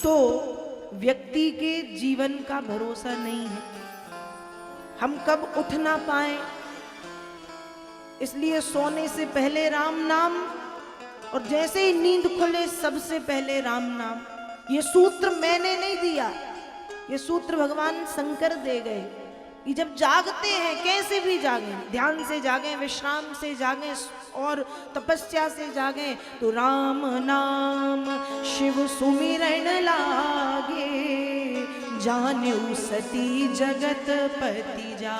तो व्यक्ति के जीवन का भरोसा नहीं है, हम कब उठ ना पाए। इसलिए सोने से पहले राम नाम, और जैसे ही नींद खुले सबसे पहले राम नाम। ये सूत्र मैंने नहीं दिया, ये सूत्र भगवान शंकर दे गए कि जब जागते हैं कैसे भी जागें, ध्यान से जागें, विश्राम से जागें और तपस्या से जागें, तो राम नाम शिव सुमिरन लागे, जानेऊ सती जगत पति जा।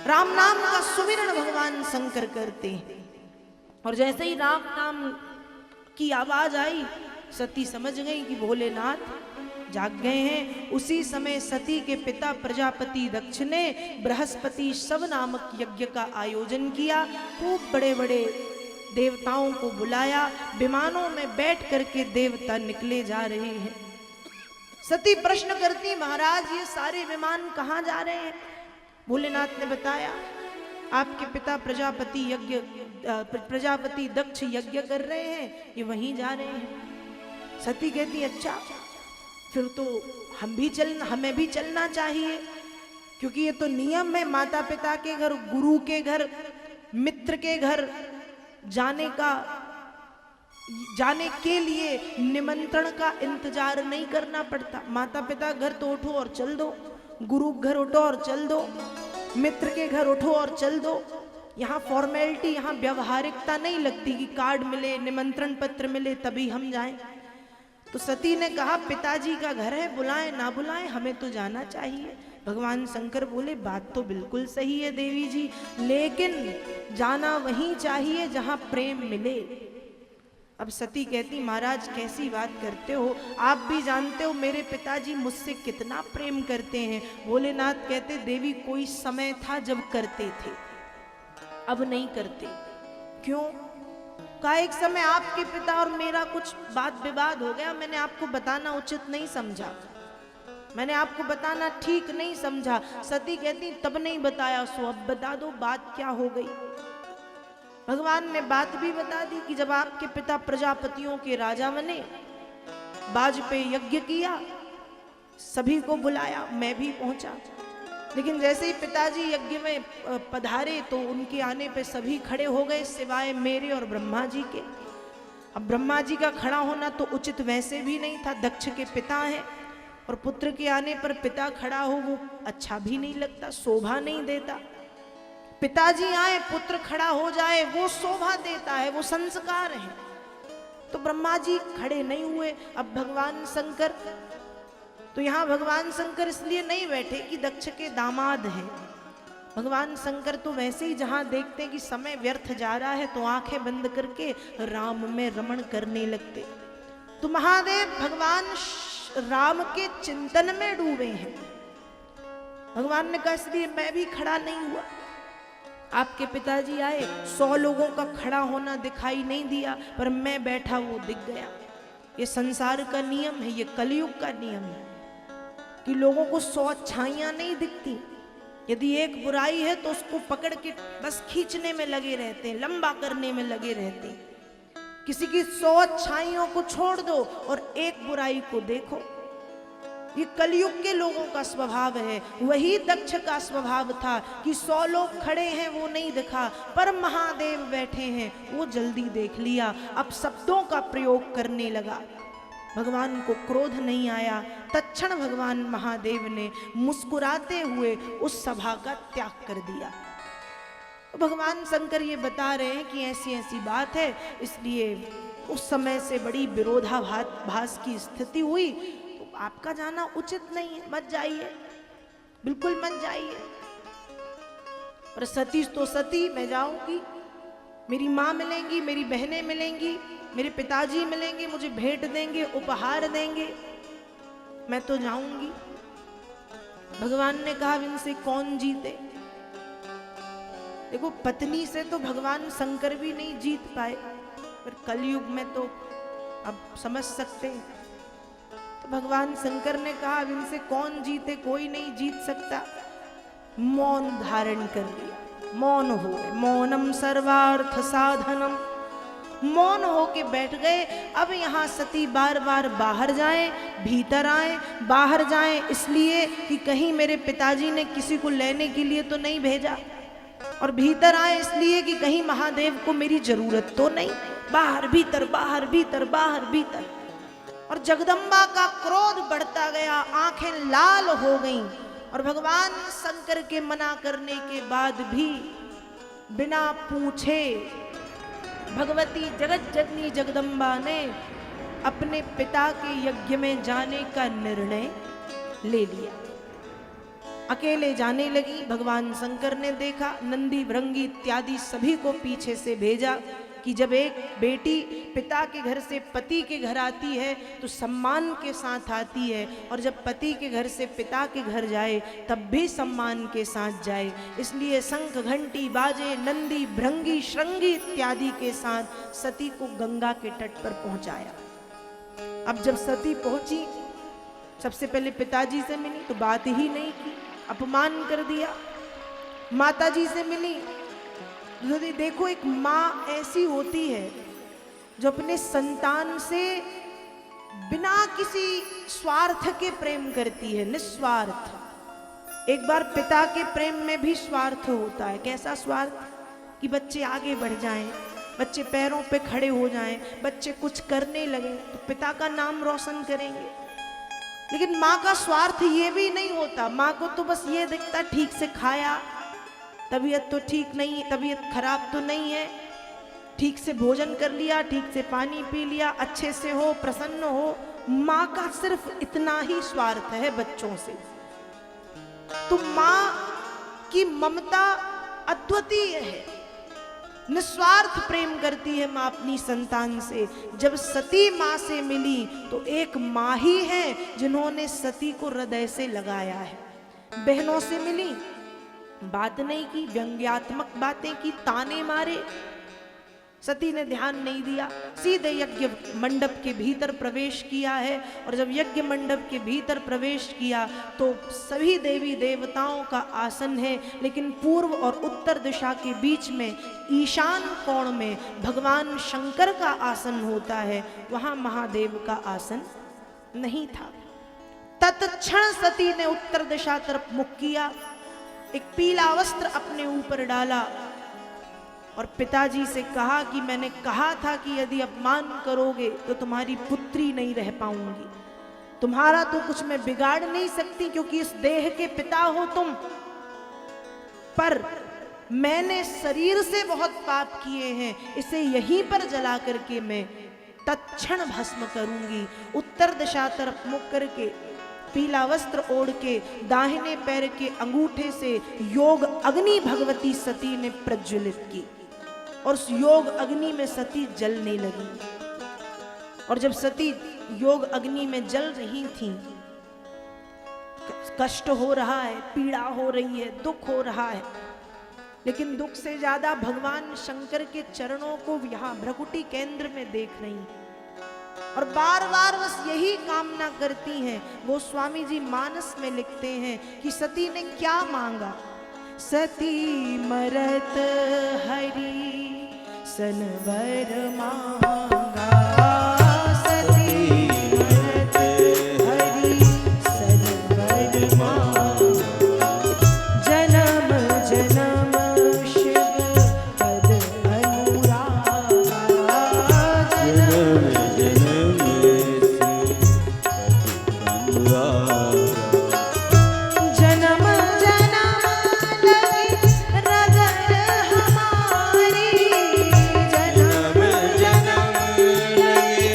राम नाम का सुमिरन भगवान शंकर करते हैं। और जैसे ही राम नाम की आवाज आई, सती समझ गई कि भोलेनाथ जाग गए हैं। उसी समय सती के पिता प्रजापति दक्ष ने बृहस्पति शव नामक यज्ञ का आयोजन किया। खूब बड़े बड़े देवताओं को बुलाया, विमानों में बैठ करके देवता निकले जा रहे हैं। सती प्रश्न करती, महाराज ये सारे विमान कहाँ जा रहे हैं? भोलेनाथ ने बताया, आपके पिता प्रजापति दक्ष यज्ञ कर रहे हैं, ये वहीं जा रहे हैं। सती कहती, अच्छा फिर तो हमें भी चलना चाहिए, क्योंकि ये तो नियम है माता पिता के घर, गुरु के घर, मित्र के घर जाने के लिए निमंत्रण का इंतजार नहीं करना पड़ता। माता पिता घर तो उठो और चल दो, गुरु घर उठो और चल दो, मित्र के घर उठो और चल दो। यहाँ फॉर्मेलिटी, यहाँ व्यवहारिकता नहीं लगती कि कार्ड मिले, निमंत्रण पत्र मिले तभी हम जाएं। तो सती ने कहा, पिताजी का घर है, बुलाएं ना बुलाएं हमें तो जाना चाहिए। भगवान शंकर बोले, बात तो बिल्कुल सही है देवी जी, लेकिन जाना वहीं चाहिए जहां प्रेम मिले। अब सती कहती, महाराज कैसी बात करते हो, आप भी जानते हो मेरे पिताजी मुझसे कितना प्रेम करते हैं। भोलेनाथ कहते, देवी कोई समय था जब करते थे, अब नहीं करते। क्यों? का एक समय आपके पिता और मेरा कुछ बात विवाद हो गया, मैंने आपको बताना उचित नहीं समझा, मैंने आपको बताना ठीक नहीं समझा। सती कहती, तब नहीं बताया सो अब बता दो बात क्या हो गई। भगवान ने बात भी बता दी कि जब आपके पिता प्रजापतियों के राजा बने, बाज पे यज्ञ किया, सभी को बुलाया, मैं भी पहुंचा, लेकिन जैसे ही पिताजी यज्ञ में पधारे तो उनके आने पे सभी खड़े हो गए सिवाय मेरे और ब्रह्मा जी के। अब ब्रह्मा जी का खड़ा होना तो उचित वैसे भी नहीं था, दक्ष के पिता हैं और पुत्र के आने पर पिता खड़ा हो वो अच्छा भी नहीं लगता, शोभा नहीं देता। पिताजी आए पुत्र खड़ा हो जाए वो शोभा देता है, वो संस्कार है। तो ब्रह्मा जी खड़े नहीं हुए। अब भगवान शंकर, तो यहाँ भगवान शंकर इसलिए नहीं बैठे कि दक्ष के दामाद हैं। भगवान शंकर तो वैसे ही जहाँ देखते हैं कि समय व्यर्थ जा रहा है तो आंखें बंद करके राम में रमण करने लगते। तो महादेव भगवान राम के चिंतन में डूबे हैं। भगवान ने कहा, इसलिए मैं भी खड़ा नहीं हुआ। आपके पिताजी आए, 100 लोगों का खड़ा होना दिखाई नहीं दिया, पर मैं बैठा वो दिख गया। ये संसार का नियम है, ये कलयुग का नियम है कि लोगों को 100 अच्छाइयां नहीं दिखती। यदि एक बुराई है तो उसको पकड़ के बस खींचने में लगे रहते हैं, लंबा करने में लगे रहते हैं। किसी की 100 अच्छाइयों को छोड़ दो और एक बुराई को देखो। ये कलयुग के लोगों का स्वभाव है। वही दक्ष का स्वभाव था कि 100 लोग खड़े हैं वो नहीं दिखा, पर महादेव बैठे हैं वो जल्दी देख लिया। अब शब्दों का प्रयोग करने लगा। भगवान को क्रोध नहीं आया। तत्क्षण भगवान महादेव ने मुस्कुराते हुए उस सभा का त्याग कर दिया। भगवान शंकर ये बता रहे हैं कि ऐसी ऐसी बात है, इसलिए उस समय से बड़ी विरोधाभास की स्थिति हुई, तो आपका जाना उचित नहीं है, मत जाइए, बिल्कुल मत जाइए। और सती तो सती, मैं जाऊंगी, मेरी माँ मिलेंगी, मेरी बहनें मिलेंगी, मेरे पिताजी मिलेंगे, मुझे भेंट देंगे, उपहार देंगे, मैं तो जाऊंगी। भगवान ने कहा, इनसे कौन जीते? देखो, पत्नी से तो भगवान शंकर भी नहीं जीत पाए, पर कलयुग में तो अब समझ सकते हैं। तो भगवान शंकर ने कहा, इनसे कौन जीते? कोई नहीं जीत सकता। मौन धारण कर लिया, मौन हो गए। मौनम सर्वार्थ साधनम, मौन होके बैठ गए। अब यहाँ सती बार बार बाहर जाएं, भीतर आए, बाहर जाएं, इसलिए कि कहीं मेरे पिताजी ने किसी को लेने के लिए तो नहीं भेजा, और भीतर आए इसलिए कि कहीं महादेव को मेरी जरूरत तो नहीं। बाहर भीतर, बाहर भीतर, बाहर भीतर। और जगदम्बा का क्रोध बढ़ता गया, आंखें लाल हो गईं, और भगवान शंकर के मना करने के बाद भी बिना पूछे भगवती जगत जननी जगदम्बा ने अपने पिता के यज्ञ में जाने का निर्णय ले लिया। अकेले जाने लगी। भगवान शंकर ने देखा, नंदी भृंगी इत्यादि सभी को पीछे से भेजा कि जब एक बेटी पिता के घर से पति के घर आती है तो सम्मान के साथ आती है, और जब पति के घर से पिता के घर जाए तब भी सम्मान के साथ जाए। इसलिए शंख घंटी बाजे, नंदी भृंगी श्रृंगी इत्यादि के साथ सती को गंगा के तट पर पहुंचाया। अब जब सती पहुंची, सबसे पहले पिताजी से मिली तो बात ही नहीं की, अपमान कर दिया। माताजी से मिली, देखो एक माँ ऐसी होती है जो अपने संतान से बिना किसी स्वार्थ के प्रेम करती है, निस्वार्थ। एक बार पिता के प्रेम में भी स्वार्थ होता है। कैसा स्वार्थ? कि बच्चे आगे बढ़ जाएं, बच्चे पैरों पे खड़े हो जाएं, बच्चे कुछ करने लगे तो पिता का नाम रोशन करेंगे। लेकिन माँ का स्वार्थ ये भी नहीं होता। माँ को तो बस ये दिखता ठीक से खाया, तबीयत तो ठीक नहीं, तबीयत खराब तो नहीं है, ठीक से भोजन कर लिया, ठीक से पानी पी लिया, अच्छे से हो, प्रसन्न हो। माँ का सिर्फ इतना ही स्वार्थ है बच्चों से। तो माँ की ममता अद्वितीय है, निस्वार्थ प्रेम करती है माँ अपनी संतान से। जब सती माँ से मिली तो एक माँ ही है जिन्होंने सती को हृदय से लगाया है। बहनों से मिली, बात नहीं की, व्यंग्यात्मक बातें की, ताने मारे। सती ने ध्यान नहीं दिया, सीधे यज्ञ मंडप के भीतर प्रवेश किया है। और जब यज्ञ मंडप के भीतर प्रवेश किया तो सभी देवी देवताओं का आसन है, लेकिन पूर्व और उत्तर दिशा के बीच में ईशान कोण में भगवान शंकर का आसन होता है, वहां महादेव का आसन नहीं था। तत्क्षण सती ने उत्तर दिशा तरफ मुख किया, एक पीला वस्त्र अपने ऊपर डाला और पिताजी से कहा कि मैंने कहा था कि यदि अपमान करोगे तो तुम्हारी पुत्री नहीं रह पाऊंगी। तुम्हारा तो कुछ मैं बिगाड़ नहीं सकती क्योंकि इस देह के पिता हो तुम, पर मैंने शरीर से बहुत पाप किए हैं, इसे यहीं पर जला करके मैं तत्क्षण भस्म करूंगी। उत्तर दिशा तरफ मुख करके पीला वस्त्र ओढ़ के दाहिने पैर के अंगूठे से योग अग्नि भगवती सती ने प्रज्वलित की, और उस योग अग्नि में सती जलने लगी। और जब सती योग अग्नि में जल रही थी, कष्ट हो रहा है, पीड़ा हो रही है, दुख हो रहा है, लेकिन दुख से ज्यादा भगवान शंकर के चरणों को यहाँ भ्रकुटी केंद्र में देख रही हैं और बार बार बस यही कामना करती हैं। वो स्वामी जी मानस में लिखते हैं कि सती ने क्या मांगा। सती मरत हरि सनवर मांगा, सती मरत हरि सनवर मांगा, जन्म जन्म शिव पद अनुरागा, जन्म जन्म जन्म जन्म लगी रगड़ हमारी, जन्म जन्म लगी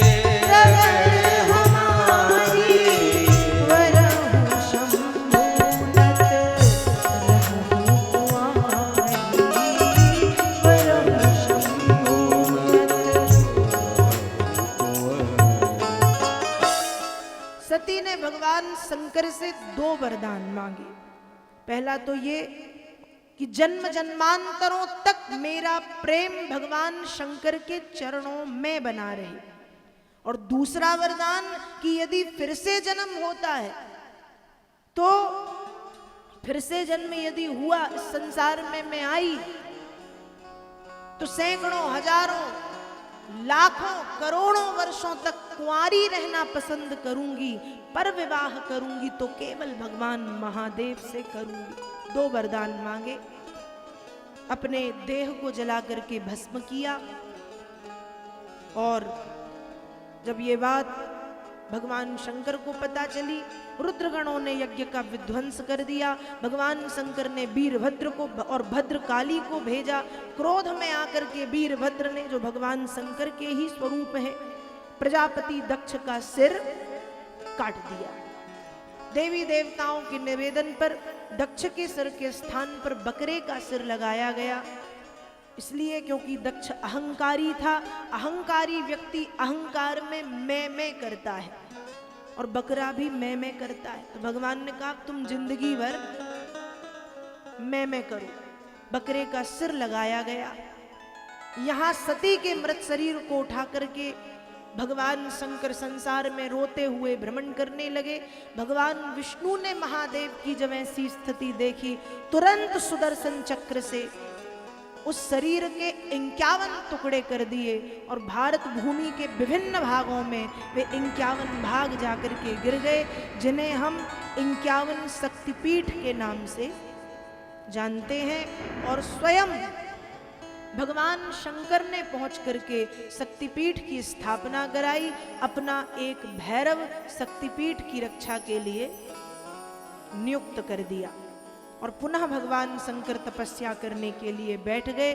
रगड़ हमारी, वरहु शंभुनत रहु कुंवारी, वरहु शंभुनत। सती ने भगवान शंकर से 2 वरदान मांगे। पहला तो ये कि जन्म जन्मांतरों तक मेरा प्रेम भगवान शंकर के चरणों में बना रहे, और दूसरा वरदान कि यदि फिर से जन्म होता है तो फिर से जन्म यदि हुआ इस संसार में मैं आई तो सैकड़ों हजारों लाखों करोड़ों वर्षों तक कुंवारी रहना पसंद करूंगी, पर विवाह करूंगी तो केवल भगवान महादेव से करूंगी। 2 वरदान मांगे, अपने देह को जला करके भस्म किया। और जब ये बात भगवान शंकर को पता चली, रुद्रगणों ने यज्ञ का विध्वंस कर दिया। भगवान शंकर ने वीरभद्र को और भद्रकाली को भेजा। क्रोध में आकर के वीरभद्र ने, जो भगवान शंकर के ही स्वरूप है, प्रजापति दक्ष का सिर काट दिया। देवी देवताओं के निवेदन पर दक्ष के सिर के स्थान पर बकरे का सिर लगाया गया। इसलिए क्योंकि दक्ष अहंकारी था। अहंकारी व्यक्ति अहंकार में मैं करता है, और बकरा भी मैं करता है। तो भगवान ने कहा तुम जिंदगी भर मैं करो। बकरे का सिर लगाया गया। यहां सती के मृत शरीर को उठा करके भगवान शंकर संसार में रोते हुए भ्रमण करने लगे। भगवान विष्णु ने महादेव की जब ऐसी स्थिति देखी, तुरंत सुदर्शन चक्र से उस शरीर के 51 टुकड़े कर दिए, और भारत भूमि के विभिन्न भागों में वे 51 भाग जाकर के गिर गए, जिन्हें हम 51 शक्तिपीठ के नाम से जानते हैं। और स्वयं भगवान शंकर ने पहुंच करके शक्तिपीठ की स्थापना कराई, अपना एक भैरव शक्तिपीठ की रक्षा के लिए नियुक्त कर दिया। और पुनः भगवान शंकर तपस्या करने के लिए बैठ गए।